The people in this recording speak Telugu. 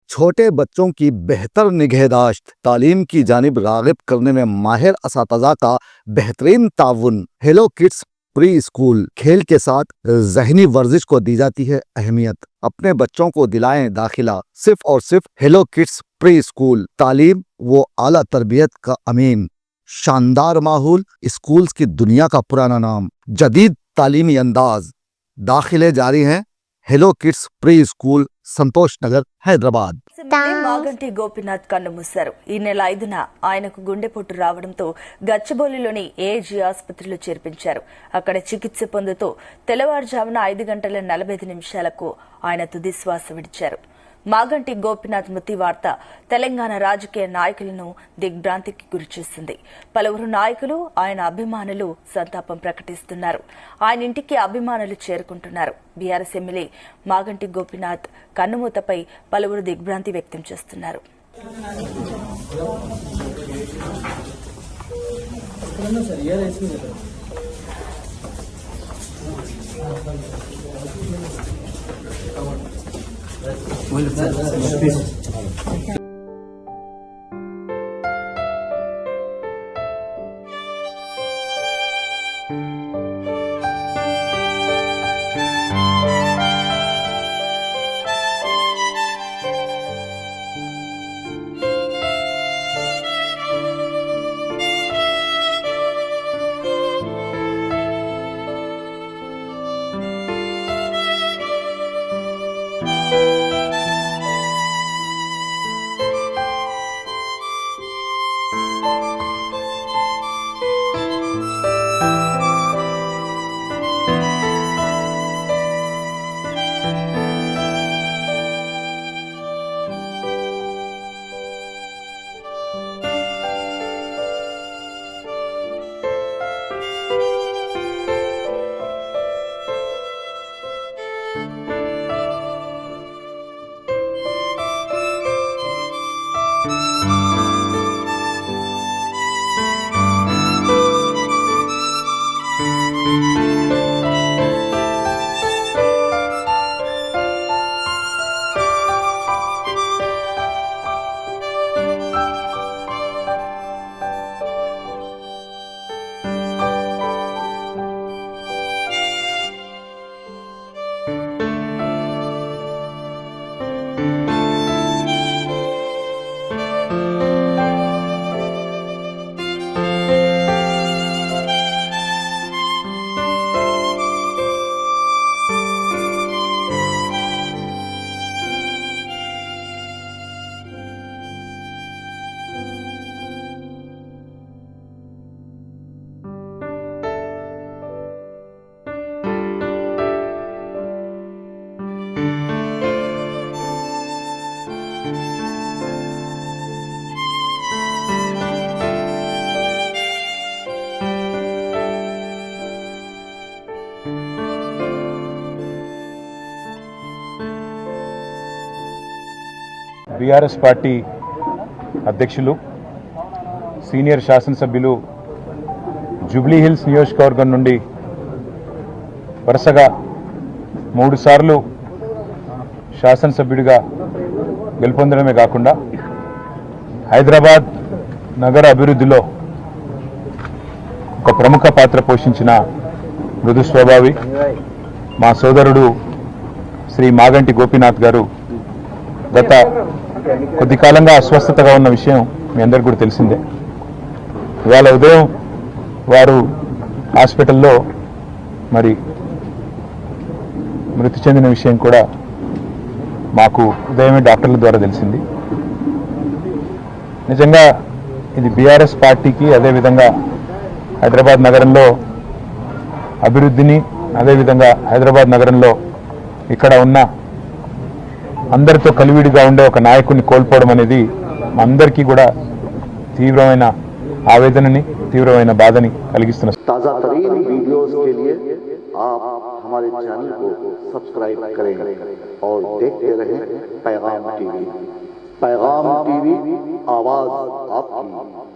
छोटे बच्चों की बेहतर निगहदाश्त, तालीम की जानिब राग़िब करने में माहिर असातिज़ा का बेहतरीन ताउन। हेलो किड्स प्री स्कूल खेल के साथ ज़हनी वर्जिश को दी जाती है अहमियत। अपने बच्चों को दिलाएं दाखिला सिर्फ और सिर्फ हेलो किड्स प्री स्कूल। तालीम वो आला तरबियत का अमीन, शानदार माहौल, स्कूल्स की दुनिया का पुराना नाम, जदीद तालीमी अंदाज। दाखिले जारी हैं। Hello kids pre school, Santosh Nagar, Hyderabad. Maganti Gopinath కన్నుమూశారు. ఈ నెల 5న ఆయనకు గుండెపోటు రావడంతో గచ్చిబౌలిలోని ఏజీ ఆసుపత్రిలో చేర్పించారు. అక్కడ చికిత్స పొందుతూ తెల్లవారుజామున 5:45 ఆయన తుది శ్వాస విడిచారు. మాగంటి గోపీనాథ్ మృతి వార్త తెలంగాణ రాజకీయ నాయకులను దిగ్భ్రాంతికి గురిచేసింది. పలువురు నాయకులు, ఆయన అభిమానులు సంతాపం ప్రకటిస్తున్నారు. ఆయన ఇంటికి అభిమానులు చేరుకుంటున్నారు. బీఆర్ఎస్ ఎమ్మెల్యే మాగంటి గోపీనాథ్ కన్నుమూతపై పలువురు దిగ్భ్రాంతి వ్యక్తం చేస్తున్నారు. బీఆర్ఎస్ పార్టీ అధ్యక్షులు సీనియర్ శాసనసభ్యులు జూబ్లీ హిల్స్ నియోజకవర్గం నుండి వరుసగా 3 సార్లు శాసనసభ్యుడిగా గెలుపొందడమే కాకుండా హైదరాబాద్ నగర అభివృద్ధిలో ఒక ప్రముఖ పాత్ర పోషించిన మృదు స్వభావి మా సోదరుడు శ్రీ మాగంటి గోపీనాథ్ గారు గత కొద్ది కాలంగా అస్వస్థతగా ఉన్న విషయం మీ అందరికీ కూడా తెలిసిందే. ఇవాళ ఉదయం వారు హాస్పిటల్లో మరి మృతి చెందిన విషయం కూడా మాకు ఉదయమే డాక్టర్ల ద్వారా తెలిసింది. నిజంగా ఇది బీఆర్ఎస్ పార్టీకి, అదేవిధంగా హైదరాబాద్ నగరంలో అభివృద్ధిని, అదేవిధంగా హైదరాబాద్ నగరంలో ఇక్కడ ఉన్న అందరితో కలివిడిగా ఉండే ఒక నాయకుడిని కోల్పోవడం అనేది అందరికీ కూడా తీవ్రమైన ఆవేదనని, తీవ్రమైన బాధని కలిగిస్తున్న. ताज़ा तरीन वीडियोस के लिए आप हमारे चैनल को सब्सक्राइब करें और देखते रहें पैगाम टीवी। पैगाम टीवी, आवाज़ आपकी।